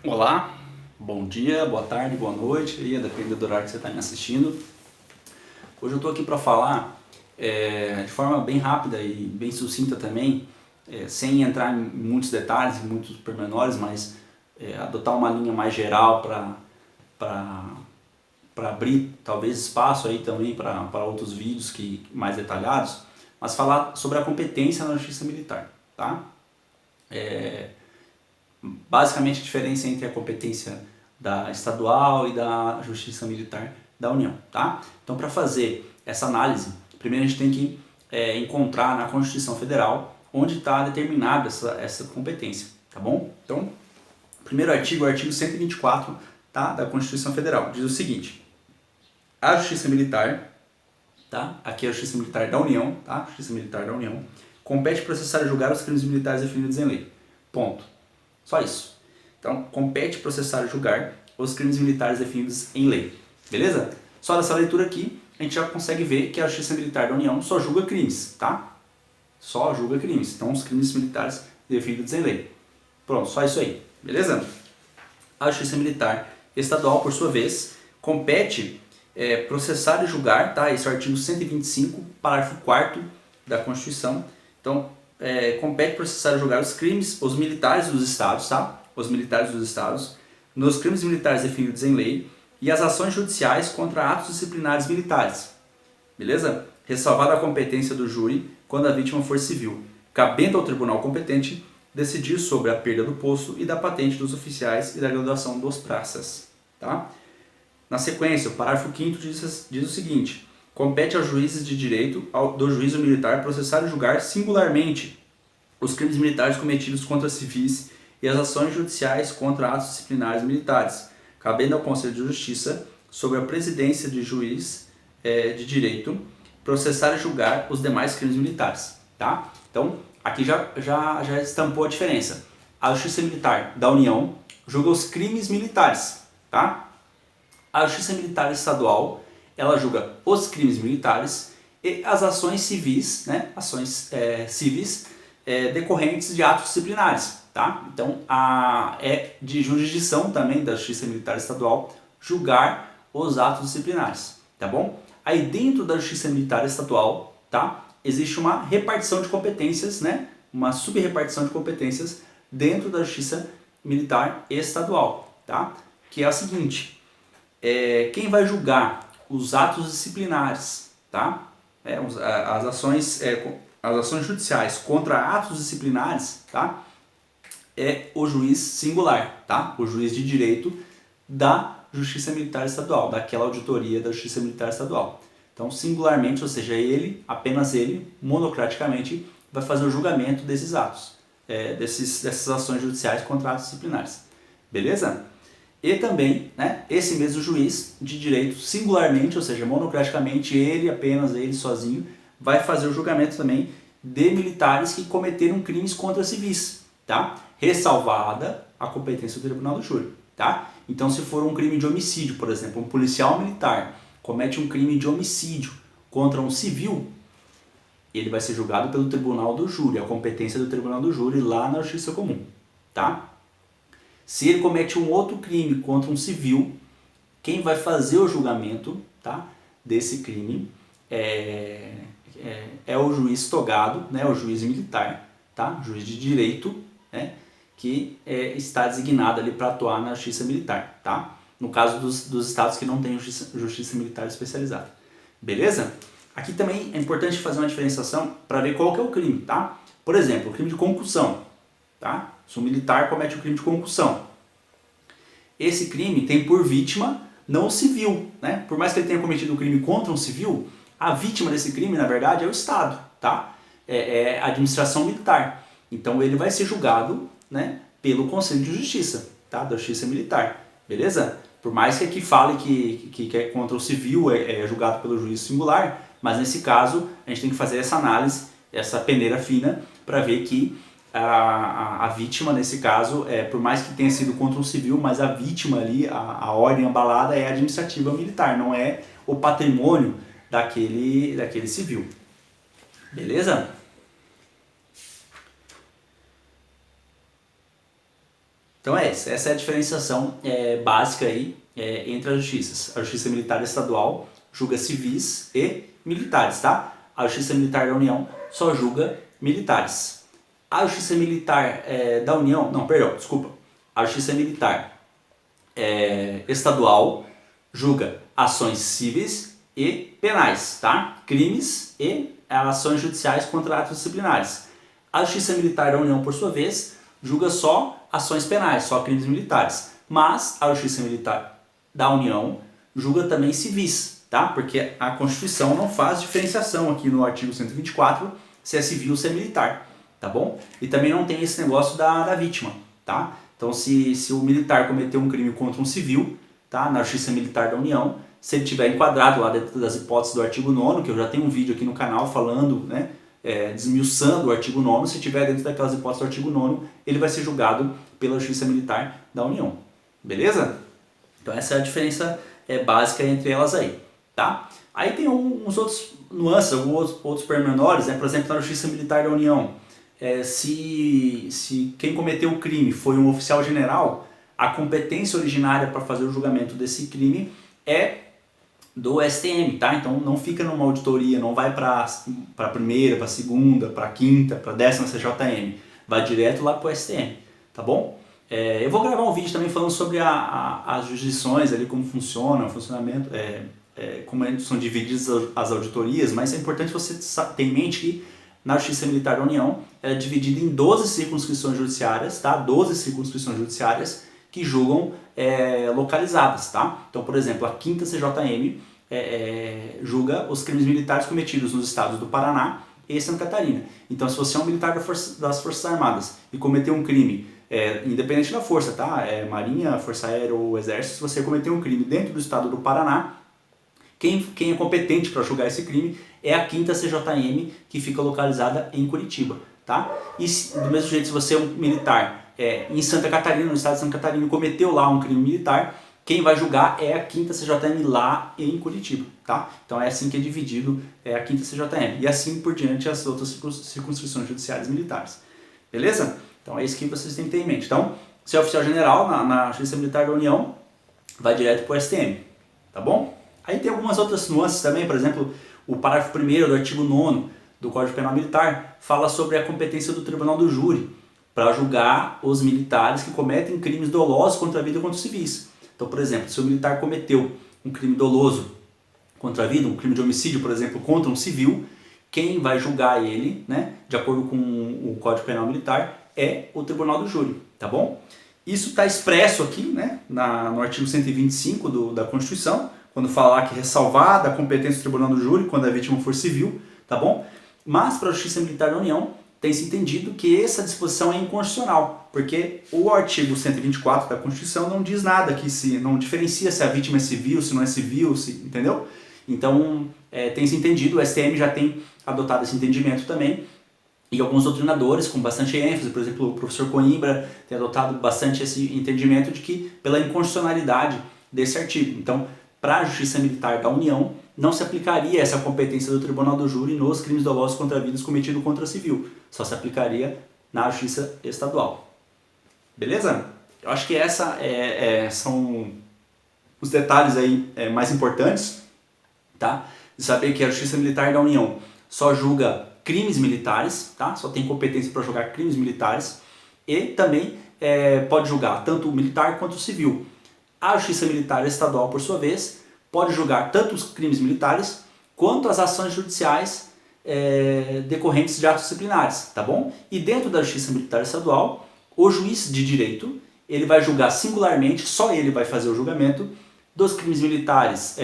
Olá, bom dia, boa tarde, boa noite, aí, depende do horário que você está me assistindo. Hoje eu estou aqui para falar de forma bem rápida e bem sucinta também, sem entrar em muitos detalhes, em muitos pormenores, mas adotar uma linha mais geral para abrir talvez espaço aí também para outros vídeos mais detalhados, mas falar sobre a competência na justiça militar, tá? Basicamente a diferença entre a competência da estadual e da justiça militar da União, tá? Então, para fazer essa análise, primeiro a gente tem que encontrar na Constituição Federal onde está determinada essa competência, tá bom? Então, primeiro artigo, o artigo 124, tá, da Constituição Federal, diz o seguinte: a justiça militar, tá? Aqui é a justiça militar da União, tá? Justiça militar da União compete processar e julgar os crimes militares definidos em lei. Ponto. Só isso. Então, compete processar e julgar os crimes militares definidos em lei. Beleza? Só nessa leitura aqui, a gente já consegue ver que a Justiça Militar da União só julga crimes, tá? Só julga crimes. Então, os crimes militares definidos em lei. Pronto, só isso aí. Beleza? A Justiça Militar Estadual, por sua vez, compete processar e julgar, tá? Esse é o artigo 125, parágrafo 4º da Constituição. Então, compete processar e julgar os crimes, os militares dos estados, tá? Os militares dos estados, nos crimes militares definidos em lei e as ações judiciais contra atos disciplinares militares. Beleza? Ressalvada a competência do júri quando a vítima for civil, cabendo ao tribunal competente decidir sobre a perda do posto e da patente dos oficiais e da graduação dos praças, tá? Na sequência, o parágrafo 5º diz o seguinte: compete aos juízes de direito do juízo militar processar e julgar singularmente os crimes militares cometidos contra civis e as ações judiciais contra atos disciplinares militares, cabendo ao Conselho de Justiça, sob a presidência de juiz de direito, processar e julgar os demais crimes militares, tá? Então, aqui já estampou a diferença. A Justiça Militar da União julga os crimes militares, tá? A Justiça Militar Estadual, ela julga os crimes militares e as ações civis, né? Ações civis decorrentes de atos disciplinares, tá? Então, é de jurisdição também da Justiça Militar Estadual julgar os atos disciplinares, tá bom? Aí dentro da Justiça Militar Estadual, tá? Existe uma repartição de competências, né? Uma sub-repartição de competências dentro da Justiça Militar Estadual, tá? Que é a seguinte: quem vai julgar os atos disciplinares, tá? As ações judiciais contra atos disciplinares, tá? É o juiz singular, tá? O juiz de direito da Justiça Militar Estadual, daquela auditoria da Justiça Militar Estadual. Então, singularmente, ou seja, ele, apenas ele, monocraticamente, vai fazer o julgamento desses atos, dessas ações judiciais contra atos disciplinares. Beleza? E também, né, esse mesmo juiz de direito, singularmente, ou seja, monocraticamente, ele, apenas ele, sozinho, vai fazer o julgamento também de militares que cometeram crimes contra civis, tá? Ressalvada a competência do tribunal do júri, tá? Então, se for um crime de homicídio, por exemplo, um policial militar comete um crime de homicídio contra um civil, ele vai ser julgado pelo tribunal do júri, a competência do tribunal do júri lá na Justiça Comum, tá? Se ele comete um outro crime contra um civil, quem vai fazer o julgamento, tá, desse crime é o juiz togado, né, o juiz militar, tá, juiz de direito, né, que está designado ali para atuar na justiça militar, tá? No caso dos estados que não têm justiça militar especializada. Beleza? Aqui também é importante fazer uma diferenciação para ver qual que é o crime, tá? Por exemplo, o crime de concussão, tá? Se um militar comete um crime de concussão, esse crime tem por vítima não o civil, né? Por mais que ele tenha cometido um crime contra um civil, a vítima desse crime, na verdade, é o Estado, tá? É a administração militar. Então ele vai ser julgado, né, pelo Conselho de Justiça, tá? Da Justiça Militar, beleza? Por mais que aqui fale que é contra o civil, é julgado pelo juiz singular, mas nesse caso a gente tem que fazer essa análise, essa peneira fina, para ver que a vítima nesse caso, por mais que tenha sido contra um civil, mas a vítima ali, a ordem abalada é administrativa militar, não é o patrimônio daquele civil. Beleza? Então essa é a diferenciação básica aí entre as justiças. A Justiça Militar Estadual julga civis e militares, tá? A Justiça Militar da União só julga militares. A Justiça Militar da União, não, perdão, desculpa. A Justiça Militar Estadual julga ações civis e penais, tá? Crimes e ações judiciais contra atos disciplinares. A Justiça Militar da União, por sua vez, julga só ações penais, só crimes militares. Mas a Justiça Militar da União julga também civis, tá? Porque a Constituição não faz diferenciação aqui no artigo 124 se é civil ou se é militar, tá bom? E também não tem esse negócio da vítima, tá? Então se o militar cometeu um crime contra um civil, tá? Na Justiça Militar da União, se ele estiver enquadrado lá dentro das hipóteses do artigo 9º, que eu já tenho um vídeo aqui no canal falando, né? Desmiuçando o artigo 9º, se estiver dentro daquelas hipóteses do artigo 9º, ele vai ser julgado pela Justiça Militar da União. Beleza? Então essa é a diferença básica entre elas aí, tá? Aí tem uns outros nuances, alguns outros pormenores, né? Por exemplo, na Justiça Militar da União, se quem cometeu o crime foi um oficial general, a competência originária para fazer o julgamento desse crime é do STM, tá? Então não fica numa auditoria, não vai para a primeira, para a segunda, para a quinta, para a 10ª CJM, vai direto lá para o STM, tá bom? Eu vou gravar um vídeo também falando sobre as jurisdições, ali, como funciona, o funcionamento, como são divididas as auditorias, mas é importante você ter em mente que na Justiça Militar da União ela é dividida em 12 circunscrições judiciárias, tá? 12 circunscrições judiciárias que julgam localizadas, tá? Então, por exemplo, a 5ª CJM julga os crimes militares cometidos nos estados do Paraná e Santa Catarina. Então, se você é um militar das Forças Armadas e cometeu um crime, independente da força, tá? Marinha, Força Aérea ou Exército, se você cometeu um crime dentro do estado do Paraná, quem é competente para julgar esse crime é a 5ª CJM, que fica localizada em Curitiba, tá? E do mesmo jeito, se você é um militar em Santa Catarina, no estado de Santa Catarina, cometeu lá um crime militar, quem vai julgar é a 5ª CJM lá em Curitiba, tá? Então é assim que é dividido a 5ª CJM. E assim por diante as outras circunscrições judiciárias militares. Beleza? Então é isso que vocês têm que ter em mente. Então, se é oficial general na Justiça Militar da União, vai direto para o STM, tá bom? Aí tem algumas outras nuances também, por exemplo, o parágrafo 1º do artigo 9º do Código Penal Militar fala sobre a competência do Tribunal do Júri para julgar os militares que cometem crimes dolosos contra a vida e contra os civis. Então, por exemplo, se o militar cometeu um crime doloso contra a vida, um crime de homicídio, por exemplo, contra um civil, quem vai julgar ele, né, de acordo com o Código Penal Militar, é o Tribunal do Júri, tá bom? Isso está expresso aqui, né, no artigo 125 da Constituição, quando falar que ressalvada a competência do Tribunal do Júri quando a vítima for civil, tá bom? Mas para a Justiça Militar da União tem-se entendido que essa disposição é inconstitucional, porque o artigo 124 da Constituição não diz nada que não diferencia se a vítima é civil, se não é civil, entendeu? Então tem-se entendido, o STM já tem adotado esse entendimento também, e alguns doutrinadores com bastante ênfase, por exemplo, o professor Coimbra tem adotado bastante esse entendimento de que pela inconstitucionalidade desse artigo. Então, para a Justiça Militar da União, não se aplicaria essa competência do Tribunal do Júri nos crimes dolosos contra a vida cometidos contra civil. Só se aplicaria na Justiça Estadual. Beleza? Eu acho que são os detalhes aí mais importantes, tá? De saber que a Justiça Militar da União só julga crimes militares, tá? Só tem competência para julgar crimes militares e também pode julgar tanto o militar quanto o civil. A Justiça Militar Estadual, por sua vez, pode julgar tanto os crimes militares quanto as ações judiciais decorrentes de atos disciplinares, tá bom? E dentro da Justiça Militar Estadual, o juiz de direito, ele vai julgar singularmente, só ele vai fazer o julgamento dos crimes militares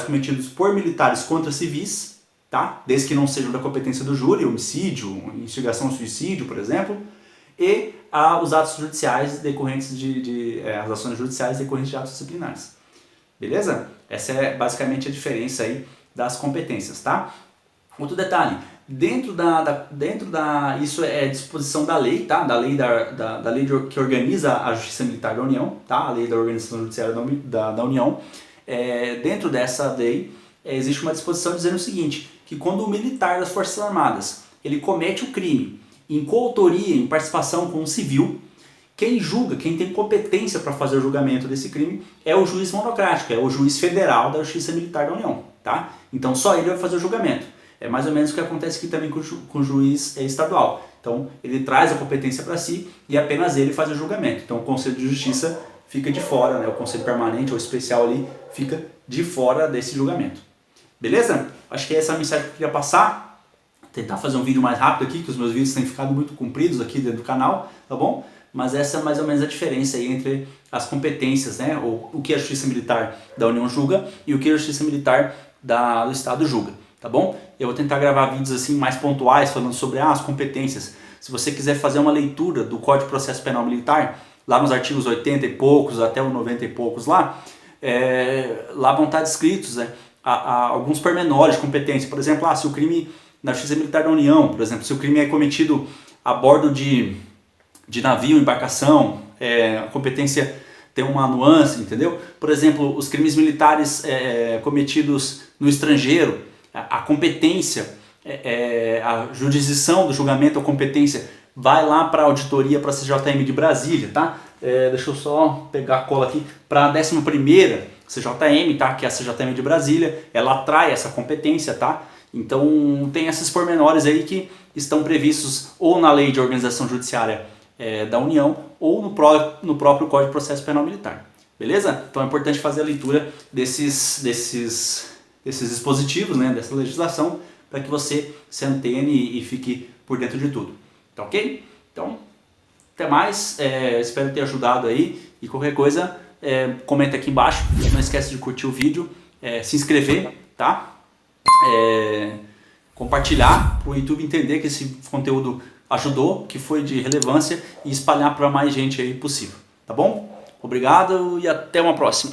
cometidos por militares contra civis, tá? Desde que não sejam da competência do júri, homicídio, instigação ao suicídio, por exemplo, e os atos judiciais decorrentes as ações judiciais decorrentes de atos disciplinares. Beleza? Essa é basicamente a diferença aí das competências, tá? Outro detalhe, isso é disposição da lei, tá? Da lei que organiza a Justiça Militar da União, tá? A lei da Organização Judiciária da União. Dentro dessa lei existe uma disposição dizendo o seguinte, que quando o militar das Forças Armadas ele comete o crime em coautoria, em participação com um civil, Quem julga, quem tem competência para fazer o julgamento desse crime é o juiz monocrático, é o juiz federal da Justiça Militar da União, tá? Então só ele vai fazer o julgamento. É mais ou menos o que acontece aqui também com o juiz estadual. Então ele traz a competência para si e apenas ele faz o julgamento. Então o Conselho de Justiça fica de fora, né? O Conselho Permanente ou Especial ali fica de fora desse julgamento. Beleza? Acho que é essa a mensagem que eu queria passar. Tentar fazer um vídeo mais rápido aqui, que os meus vídeos têm ficado muito compridos aqui dentro do canal, tá bom? Mas essa é mais ou menos a diferença aí entre as competências, né? O que a Justiça Militar da União julga e o que a Justiça Militar do Estado julga, tá bom? Eu vou tentar gravar vídeos assim mais pontuais falando sobre as competências. Se você quiser fazer uma leitura do Código de Processo Penal Militar, lá nos artigos 80 e poucos até o 90 e poucos lá vão estar descritos, né, alguns pormenores de competência. Por exemplo, se o crime na Justiça Militar da União, por exemplo, se o crime é cometido a bordo de navio, embarcação, a competência tem uma nuance, entendeu? Por exemplo, os crimes militares cometidos no estrangeiro, a competência, a jurisdição do julgamento, a competência vai lá para a auditoria, para a CJM de Brasília, tá? Deixa eu só pegar a cola aqui, para a 11ª CJM, tá? Que é a CJM de Brasília, ela atrai essa competência, tá? Então tem esses pormenores aí que estão previstos ou na Lei de Organização Judiciária da União ou no próprio Código de Processo Penal Militar, beleza? Então é importante fazer a leitura desses dispositivos, né, dessa legislação, para que você se antene e fique por dentro de tudo, tá ok? Então, até mais, espero ter ajudado aí e qualquer coisa, comenta aqui embaixo, não esquece de curtir o vídeo, se inscrever, tá? Compartilhar para o YouTube entender que esse conteúdo ajudou, que foi de relevância e espalhar para mais gente aí possível, tá bom? Obrigado e até uma próxima.